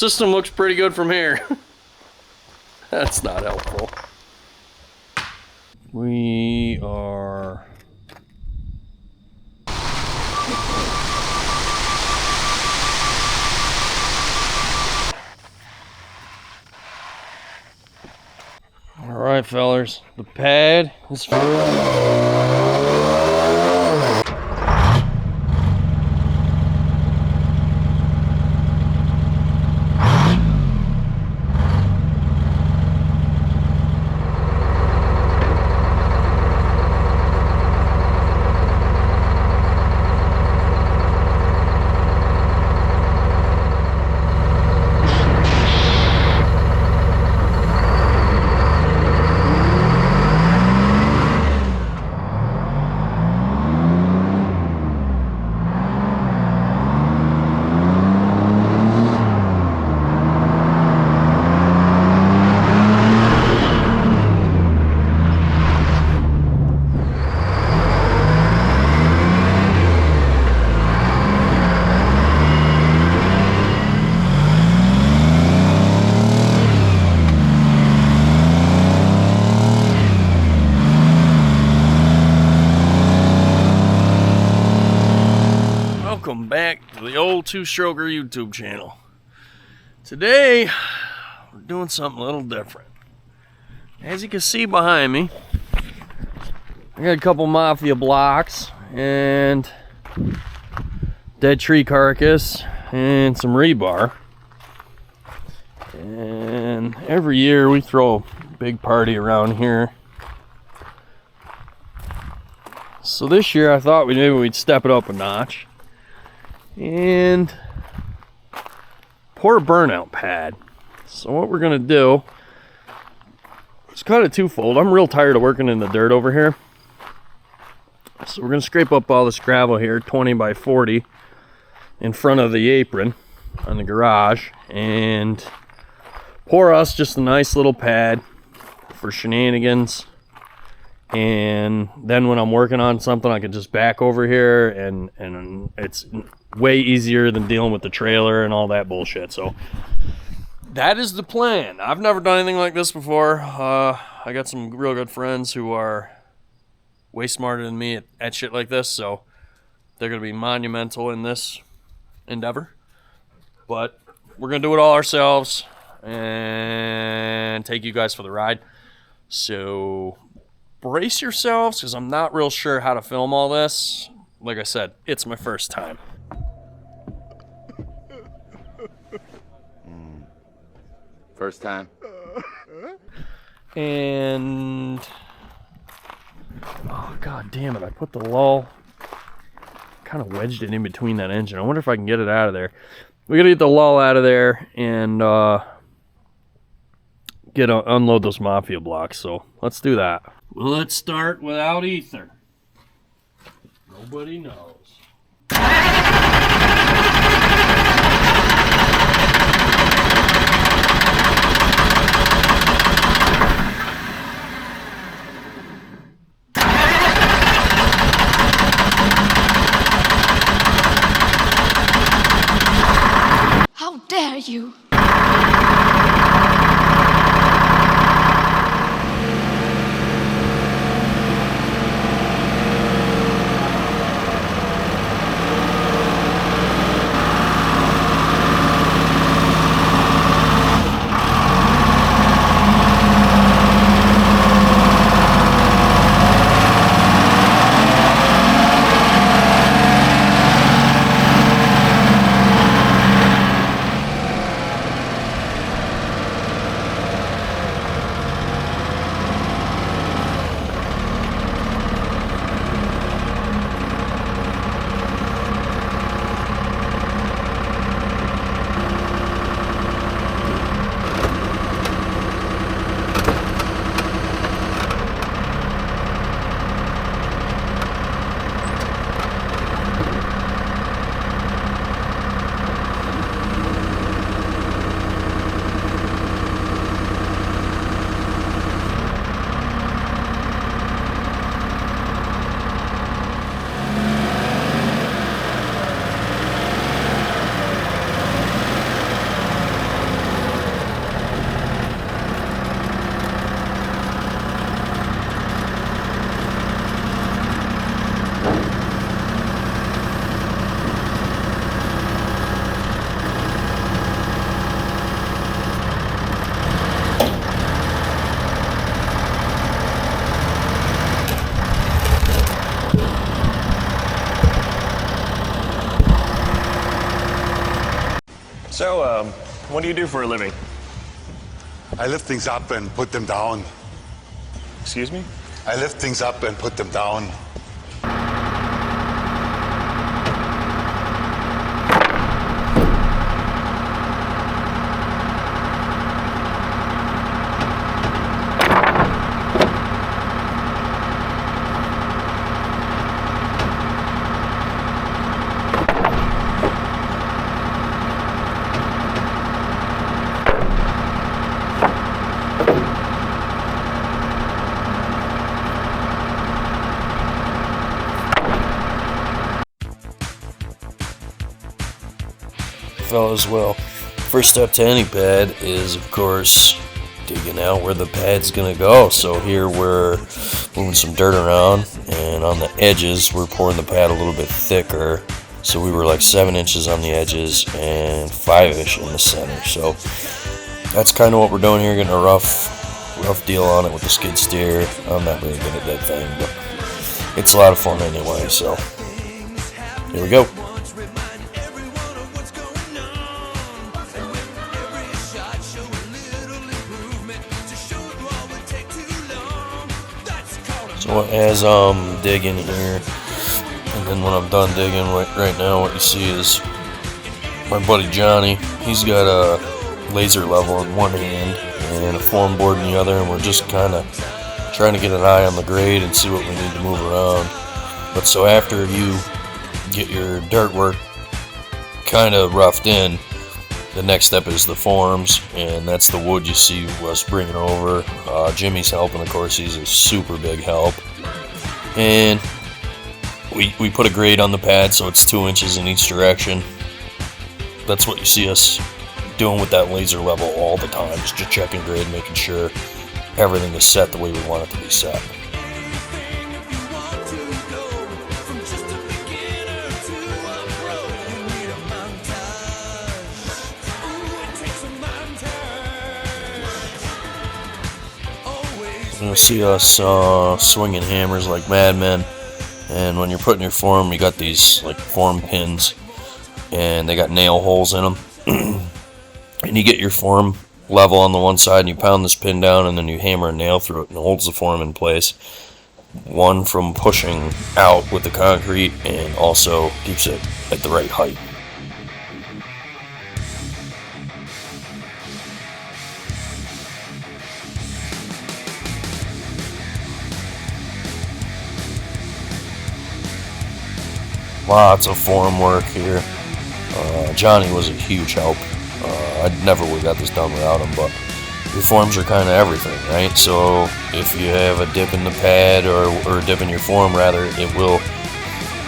system looks pretty good from here. That's not helpful. We are... Alright, fellers, the pad is Welcome back to the old two-stroker YouTube channel. Today, we're doing something a little different. As you can see behind me, I got a couple mafia blocks and dead tree carcass and some rebar. And every year we throw a big party around here. So this year I thought maybe we'd step it up a notch and pour a burnout pad. So what we're gonna do, it's kind of twofold. I'm real tired of working in the dirt over here, so we're gonna scrape up all this gravel here, 20 by 40, in front of the apron on the garage, and pour us just a nice little pad for shenanigans. And then when I'm working on something, I can just back over here, and it's way easier than dealing with the trailer and all that bullshit. So that is the plan. I've never done anything like this before. I got some real good friends who are way smarter than me at shit like this, so they're going to be monumental in this endeavor. But we're going to do it all ourselves and take you guys for the ride. So brace yourselves, because I'm not real sure how to film all this. Like I said, it's my first time. First time. And oh god damn it, I put the lull, kind of wedged it in between that engine. I wonder if I can get it out of there. We gotta get the lull out of there and unload those mafia blocks. So let's do that. Let's start without ether. Nobody knows. How dare you! So, what do you do for a living? I lift things up and put them down. Excuse me? I lift things up and put them down. Fellas, well, first step to any pad is, of course, digging out where the pad's gonna go. So here we're moving some dirt around, and on the edges we're pouring the pad a little bit thicker. So we were like 7 inches on the edges and 5-ish in the center. So that's kind of what we're doing here, getting a rough deal on it with the skid steer. I'm not really good at that thing, but it's a lot of fun anyway. So here we go. So as I'm digging here, and then when I'm done digging right now, what you see is my buddy Johnny. He's got a laser level in one hand and a form board in the other, and we're just kind of trying to get an eye on the grade and see what we need to move around. But so after you get your dirt work kind of roughed in, the next step is the forms, and that's the wood you see us bringing over. Jimmy's helping, of course. He's a super big help. And we put a grade on the pad so it's 2 inches in each direction. That's what you see us doing with that laser level all the time, is just checking grade, making sure everything is set the way we want it to be set. You'll see us swinging hammers like madmen, and when you're putting your form, you got these like form pins, and they got nail holes in them. And you get your form level on the one side, and you pound this pin down, and then you hammer a nail through it, and it holds the form in place. One, from pushing out with the concrete, and also keeps it at the right height. Lots of form work here. Johnny was a huge help. I never would have got this done without him, but your forms are kind of everything, right? So if you have a dip in the pad or a dip in your form, rather, it will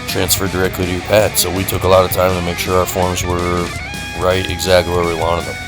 transfer directly to your pad. So we took a lot of time to make sure our forms were right exactly where we wanted them.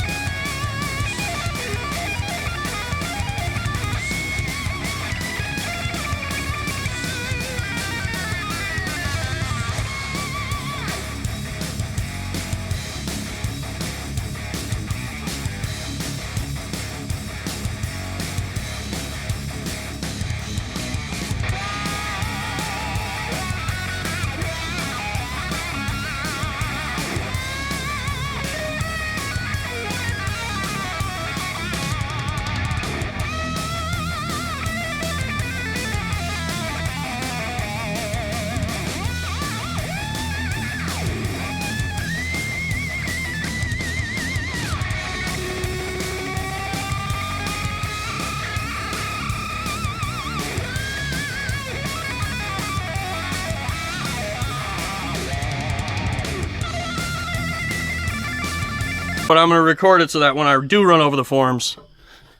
But I'm going to record it so that when I do run over the forms,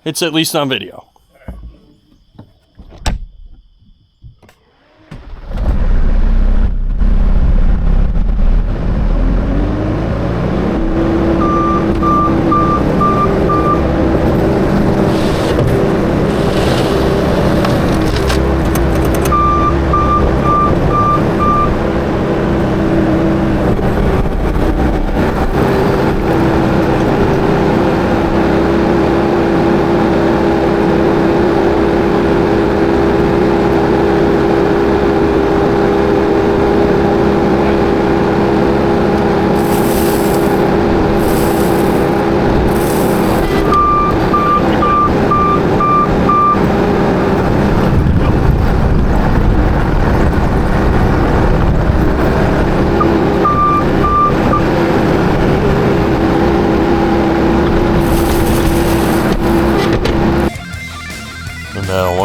it's at least on video.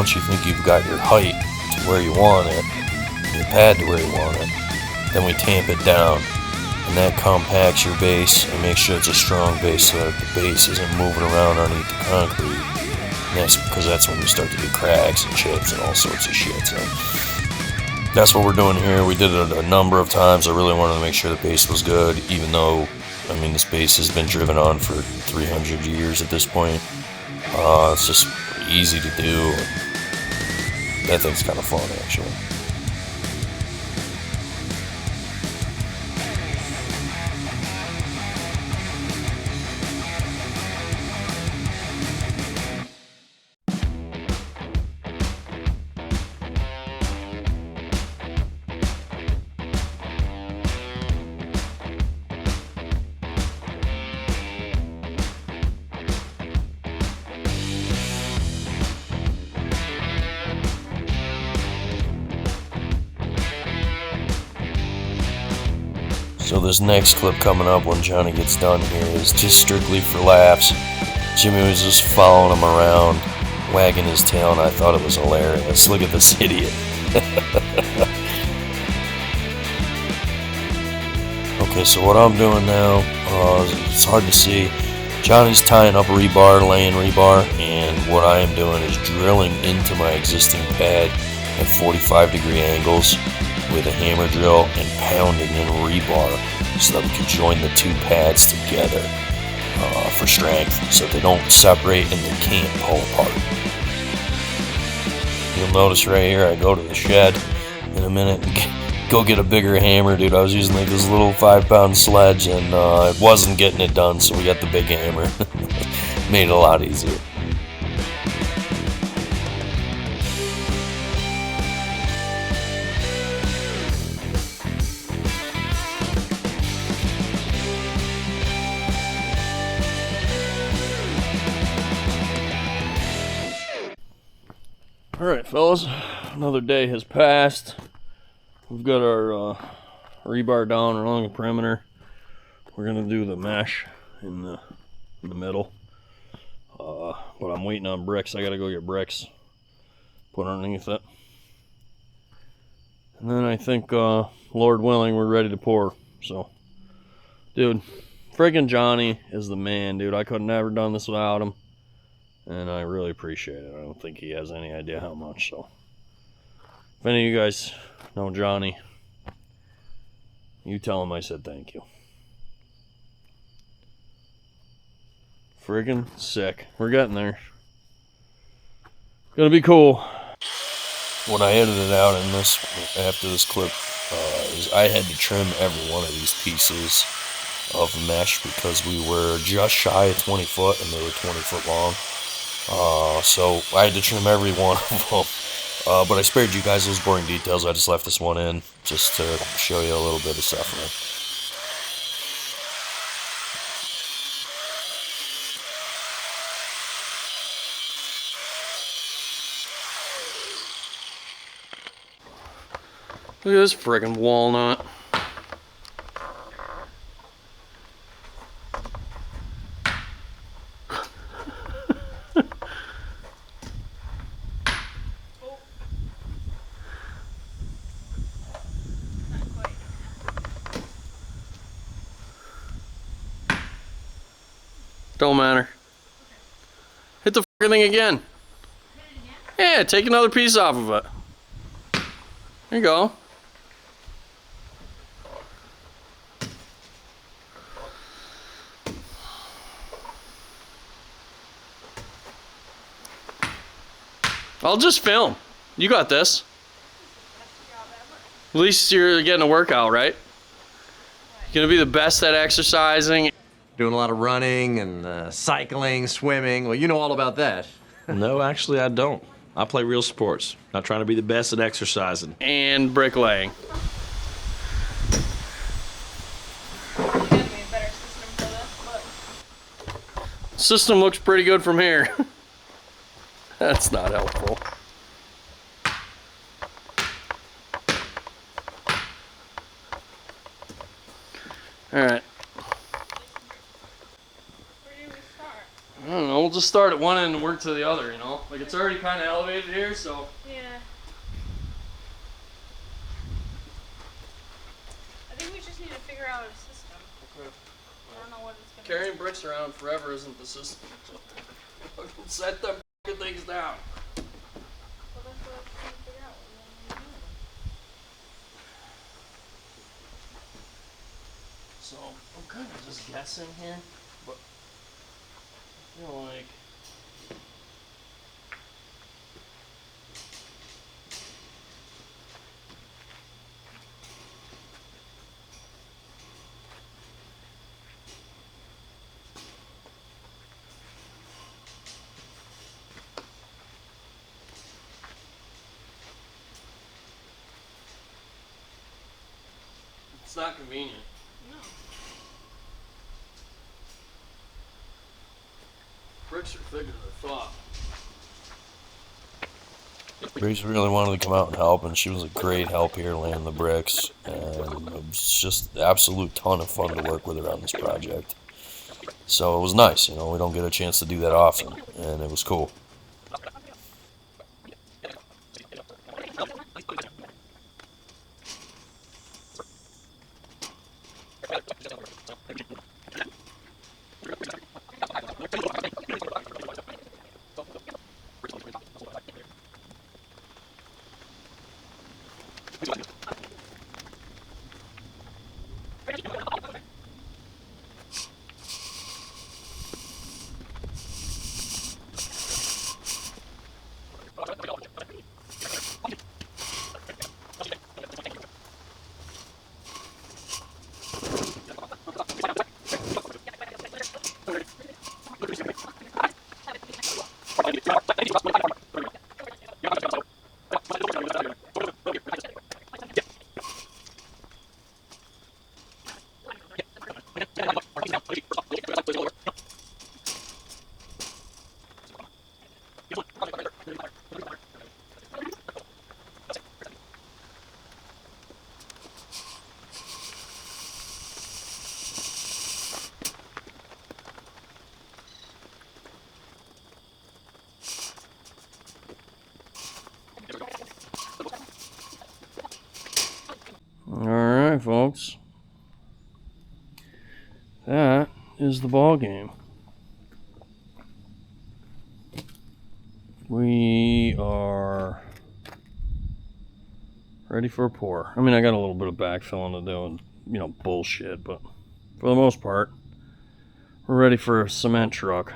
once you think you've got your height to where you want it, your pad to where you want it, then we tamp it down. And that compacts your base and makes sure it's a strong base so that the base isn't moving around underneath the concrete. And that's because that's when you start to get cracks and chips and all sorts of shit. So that's what we're doing here. We did it a number of times. I really wanted to make sure the base was good, even though, I mean, this base has been driven on for 300 years at this point. It's just easy to do. That thing's kind of fun, actually. So this next clip coming up when Johnny gets done here is just strictly for laughs. Jimmy was just following him around, wagging his tail, and I thought it was hilarious. Look at this idiot. Okay, so what I'm doing now, it's hard to see. Johnny's tying up rebar, laying rebar, and what I am doing is drilling into my existing pad at 45-degree angles with a hammer drill and pounding in rebar so that we can join the two pads together for strength so they don't separate and they can't pull apart. You'll notice right here I go to the shed in a minute and go get a bigger hammer, dude. I was using like this little 5-pound sledge and it wasn't getting it done, so we got the big hammer. Made it a lot easier. Alright fellas, another day has passed. We've got our rebar down along the perimeter. We're gonna do the mesh in the middle. But I'm waiting on bricks. I gotta go get bricks, put underneath it. And then I think, Lord willing, we're ready to pour. So, dude, friggin' Johnny is the man, dude. I could have never done this without him. And I really appreciate it. I don't think he has any idea how much. So, if any of you guys know Johnny, you tell him I said thank you. Friggin' sick. We're getting there. Gonna be cool. What I edited out in this, after this clip, is I had to trim every one of these pieces of mesh because we were just shy of 20 foot and they were 20 foot long. So I had to trim every one of them. But I spared you guys those boring details. I just left this one in just to show you a little bit of suffering. Look at this friggin' walnut. Don't matter. Hit the fucking thing again. Yeah, take another piece off of it. There you go. I'll just film. You got this. At least you're getting a workout, right? You're gonna be the best at exercising. Doing a lot of running and cycling, swimming. Well, you know all about that. No, actually, I don't. I play real sports. Not trying to be the best at exercising. And bricklaying. System looks pretty good from here. That's not helpful. All right. Where do we start? I don't know, we'll just just start at one end and work to the other, you know? Like, it's already kind of elevated here, so. Yeah. I think we just need to figure out a system. Okay. I don't know what it's gonna Carrying bricks around forever isn't the system. So. Fucking set them fucking things down. Well, that's what I'm trying to figure out. What do. So, I'm kind of just guessing here, but I feel like. It's not convenient. No. Bricks are thicker than I thought. Grace really wanted to come out and help, and she was a great help here laying the bricks. And it was just an absolute ton of fun to work with her on this project. So it was nice, you know, we don't get a chance to do that often, and it was cool. Alright, folks. That is the ball game. We are ready for a pour. I mean, I got a little bit of backfilling to do and, you know, bullshit, but for the most part, we're ready for a cement truck.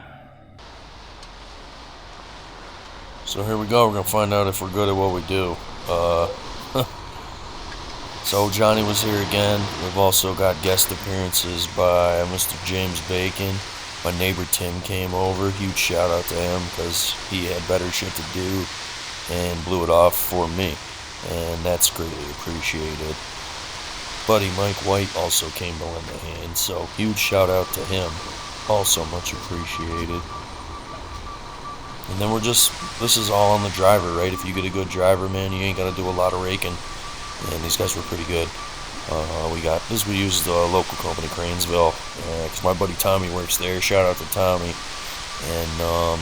So here we go, we're going to find out if we're good at what we do. So Johnny was here again. We've also got guest appearances by Mr. James Bacon. My neighbor Tim came over. Huge shout out to him because he had better shit to do and blew it off for me. And that's greatly appreciated. Buddy Mike White also came to lend a hand, so huge shout out to him. Also much appreciated. And then this is all on the driver, right? If you get a good driver, man, you ain't got to do a lot of raking. And these guys were pretty good. We used the local company, Cranesville, because my buddy Tommy works there. Shout out to Tommy. And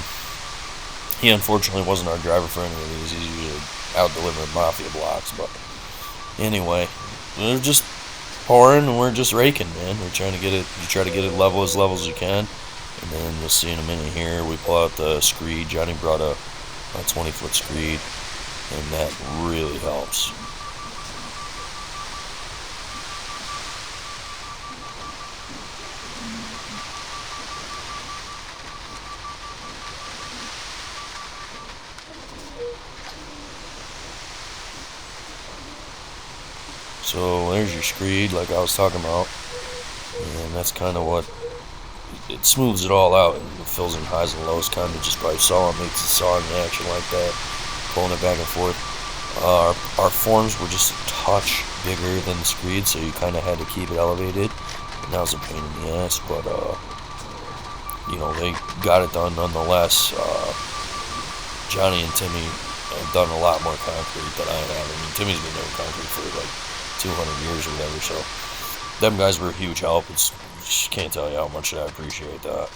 he unfortunately wasn't our driver for any of these. He's usually out delivering mafia blocks. But anyway, they're just pouring and we're just raking, man. We're trying to get it. You try to get it level as you can. And then you'll see in a minute here, we pull out the screed. Johnny brought a 20-foot screed, and that really helps. So there's your screed, like I was talking about, and that's kind of what it smooths it all out and it fills in highs and lows, kind of just by sawing, makes the sawing action like that, pulling it back and forth. Our forms were just a touch bigger than the screed, so you kind of had to keep it elevated, and that was a pain in the ass, but you know, they got it done nonetheless. Johnny and Timmy have done a lot more concrete than I have. I mean, Timmy's been doing concrete for like 200 years or whatever, so them guys were a huge help. Just can't tell you how much I appreciate that.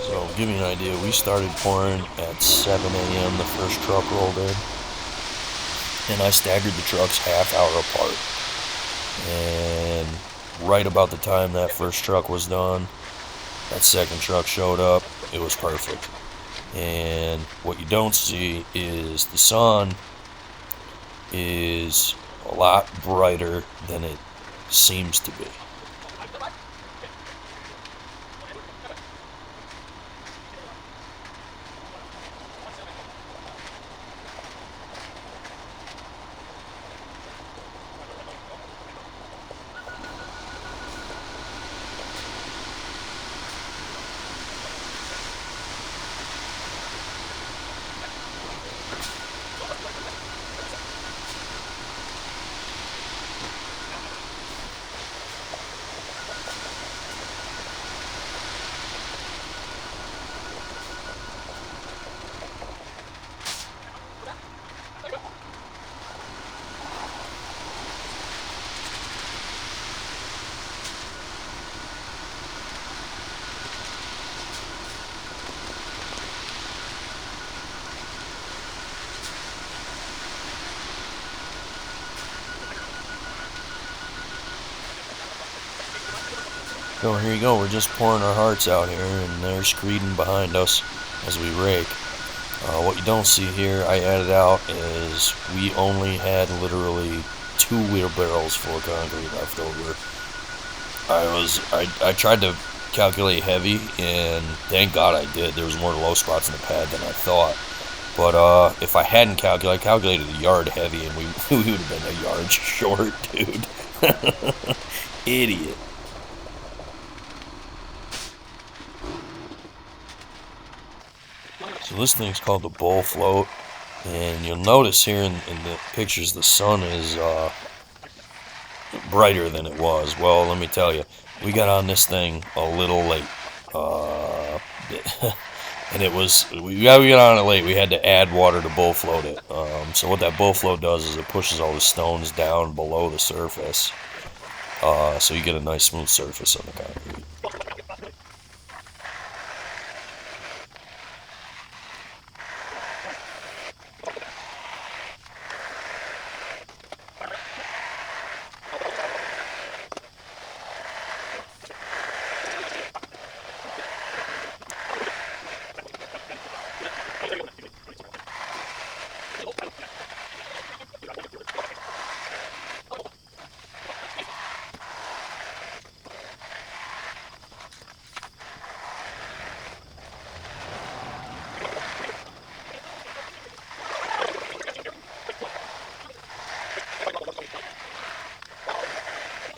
So, give you an idea, we started pouring at 7 a.m. the first truck rolled in, and I staggered the trucks half hour apart. And right about the time that first truck was done, that second truck showed up. It was perfect. And what you don't see is the sun is a lot brighter than it seems to be. So here you go, we're just pouring our hearts out here, and they're screeding behind us as we rake. What you don't see here, I added out, is we only had literally 2 wheelbarrows full of concrete left over. I tried to calculate heavy, and thank God I did. There was more low spots in the pad than I thought. But if I hadn't calculated, I calculated a yard heavy, and we would have been a yard short, dude. Idiot. So this thing's called the bull float, and you'll notice here in the pictures the sun is brighter than it was. Well, let me tell you, we got on this thing a little late, and we got on it late. We had to add water to bull float it. So what that bull float does is it pushes all the stones down below the surface, so you get a nice smooth surface on the concrete.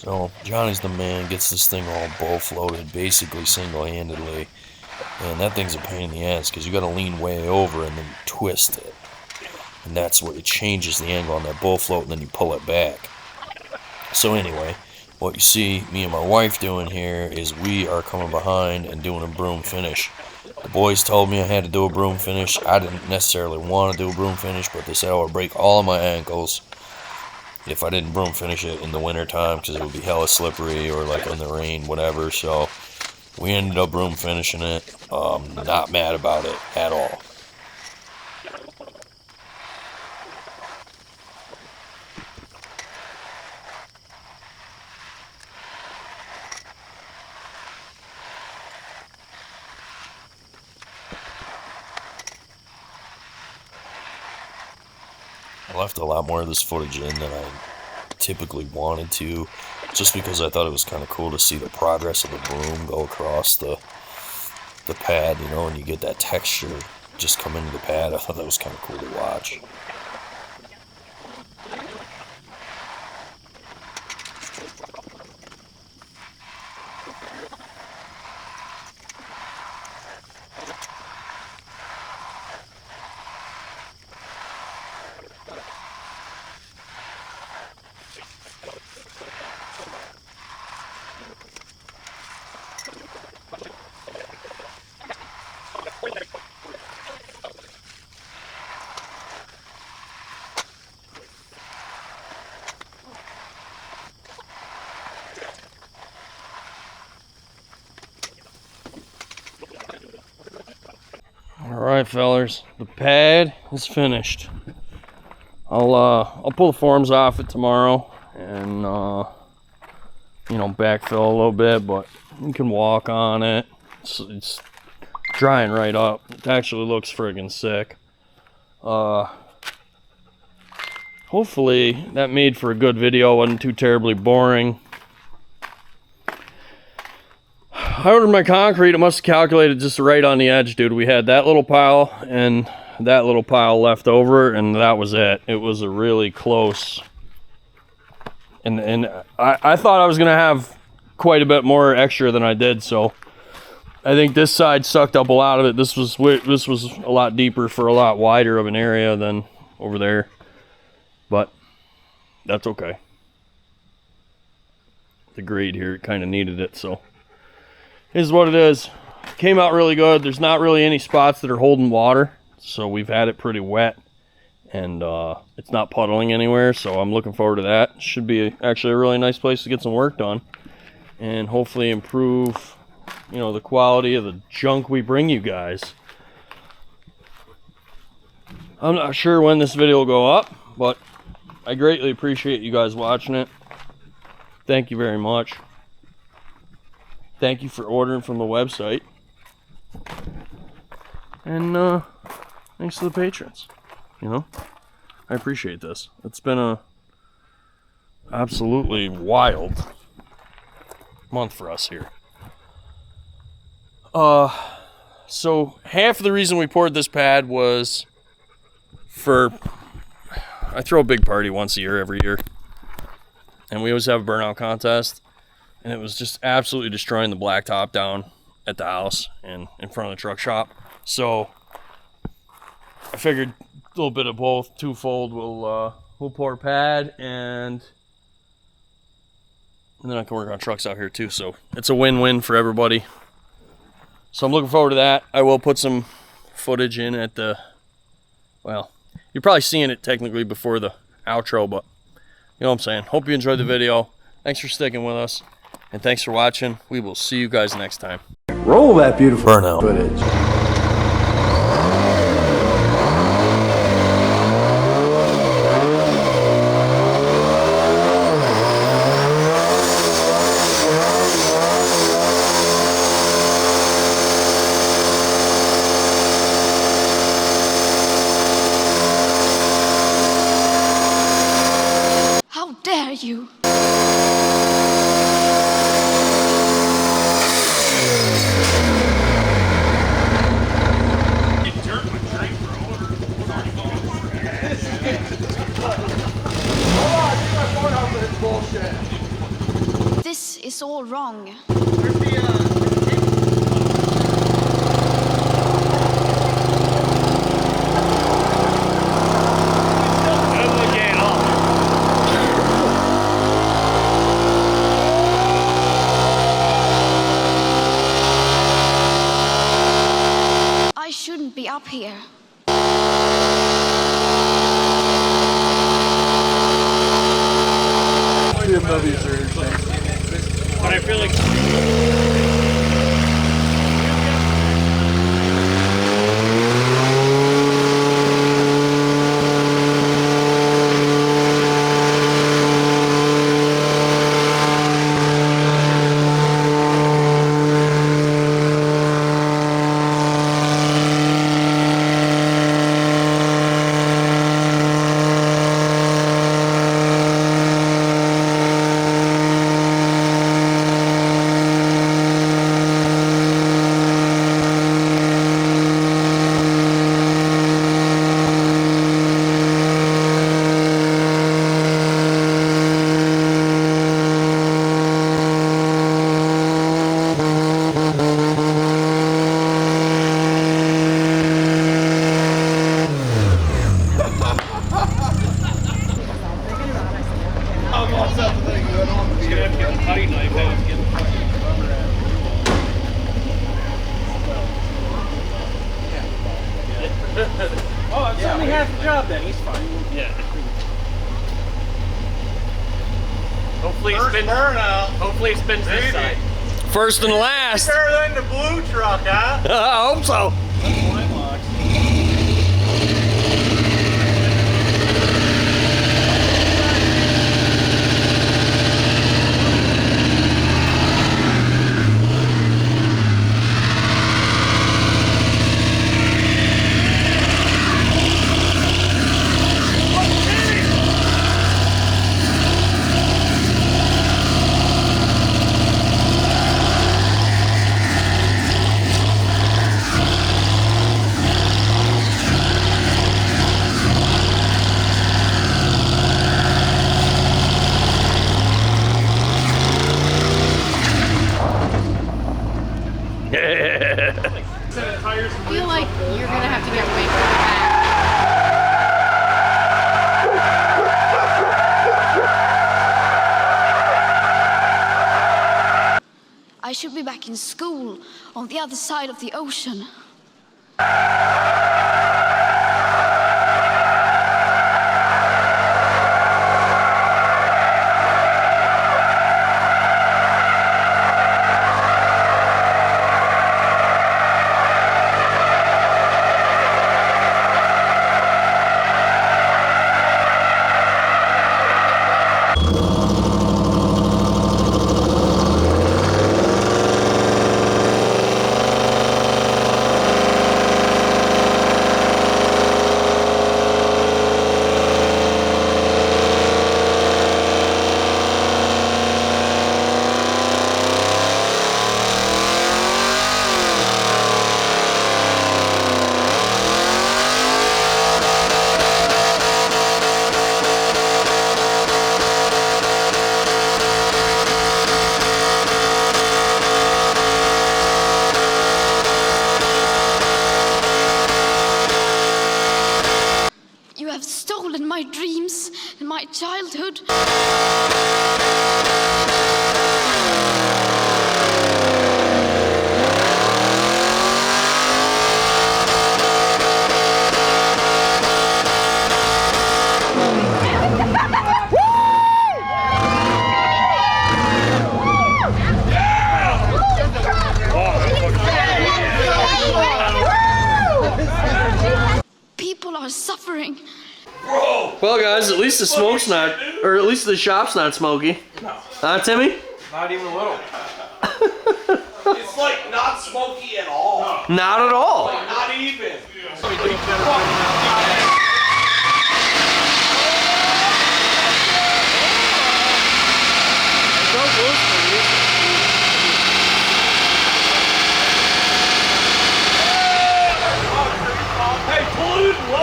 So Johnny's the man, gets this thing all bull floated, basically single-handedly, and that thing's a pain in the ass because you got to lean way over and then twist it, and that's what it changes the angle on that bull float, and then you pull it back. So anyway, what you see me and my wife doing here is we are coming behind and doing a broom finish. The boys told me I had to do a broom finish. I didn't necessarily want to do a broom finish, but they said I would break all of my ankles if I didn't broom finish it in the winter time, because it would be hella slippery, or like in the rain, whatever. So we ended up broom finishing it. Not mad about it at all. I left a lot more of this footage in than I typically wanted to, just because I thought it was kind of cool to see the progress of the broom go across the pad, you know, and you get that texture just come into the pad. I thought that was kind of cool to watch. Alright, fellers, the pad is finished. I'll pull the forms off it tomorrow and you know, backfill a little bit, but you can walk on it. It's drying right up. It actually looks friggin' sick. Hopefully that made for a good video. Wasn't too terribly boring. I ordered my concrete. It must have calculated just right on the edge, dude. We had that little pile and that little pile left over, and that was it. It was a really close. And I thought I was gonna have quite a bit more extra than I did, so I think this side sucked up a lot of it. This was a lot deeper for a lot wider of an area than over there, but that's okay. The grade here, it kind of needed it, so here's what it is. Came out really good. There's not really any spots that are holding water, so we've had it pretty wet, and it's not puddling anywhere, so I'm looking forward to that. Should be actually a really nice place to get some work done and hopefully improve, you know, the quality of the junk we bring you guys. I'm not sure when this video will go up, but I greatly appreciate you guys watching it. Thank you very much. Thank you for ordering from the website. And thanks to the patrons. You know, I appreciate this. It's been a absolutely wild month for us here. So half of the reason we poured this pad was I throw a big party once a year every year, and we always have a burnout contest, and it was just absolutely destroying the blacktop down at the house and in front of the truck shop. So I figured a little bit of both, twofold. We'll pour pad, and then I can work on trucks out here too, so it's a win-win for everybody. So I'm looking forward to that. I will put some footage in at the, well, you're probably seeing it technically before the outro, but you know what I'm saying. Hope you enjoyed the video. Thanks for sticking with us, and thanks for watching. We will see you guys next time. Roll that beautiful Burnout footage. How dare you? This is all wrong. shouldn't be up here. But I feel like oh, it's only half the job then. He's fine. Yeah. Hopefully it spins. Burnout. Hopefully it spins this side. First and last. Better than the blue truck, huh? I hope so. I feel like you're gonna have to get way further back. I should be back in school on the other side of the ocean. You have stolen my dreams and my childhood. People are suffering. Well, guys, at least the smoke's not, or at least the shop's not smoky. No. Huh, Timmy? Not even a little. It's like not smoky at all. No. Not at all. Like not even.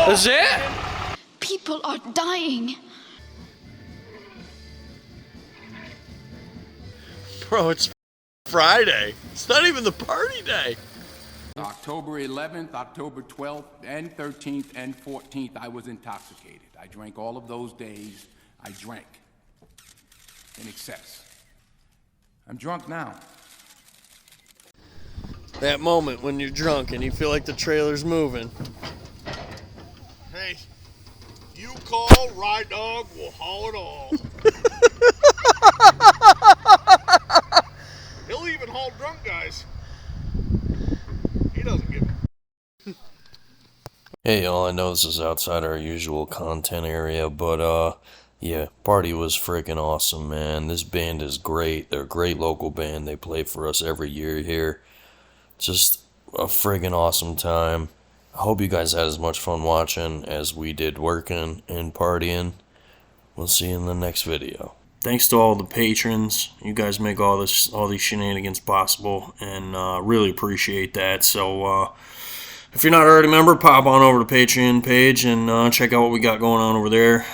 That's it? People are dying. Bro, it's Friday. It's not even the party day. October 11th, October 12th, and 13th, and 14th, I was intoxicated. I drank all of those days. I drank in excess. I'm drunk now. That moment when you're drunk and you feel like the trailer's moving. Hey, you call, Ride Dog will haul it all. He'll even haul drunk guys. He doesn't give a... Hey y'all, I know this is outside our usual content area, but yeah, party was freaking awesome, man. This band is great. They're a great local band. They play for us every year here. Just a friggin' awesome time. I hope you guys had as much fun watching as we did working and partying. We'll see you in the next video. Thanks to all the patrons. You guys make all these shenanigans possible, and really appreciate that. So if you're not already a member, pop on over to the Patreon page and check out what we got going on over there.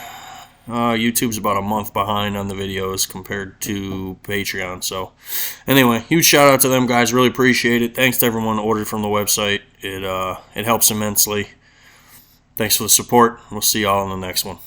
YouTube's about a month behind on the videos compared to Patreon. So anyway, huge shout out to them guys. Really appreciate it. Thanks to everyone that ordered from the website. It helps immensely. Thanks for the support. We'll see y'all in the next one.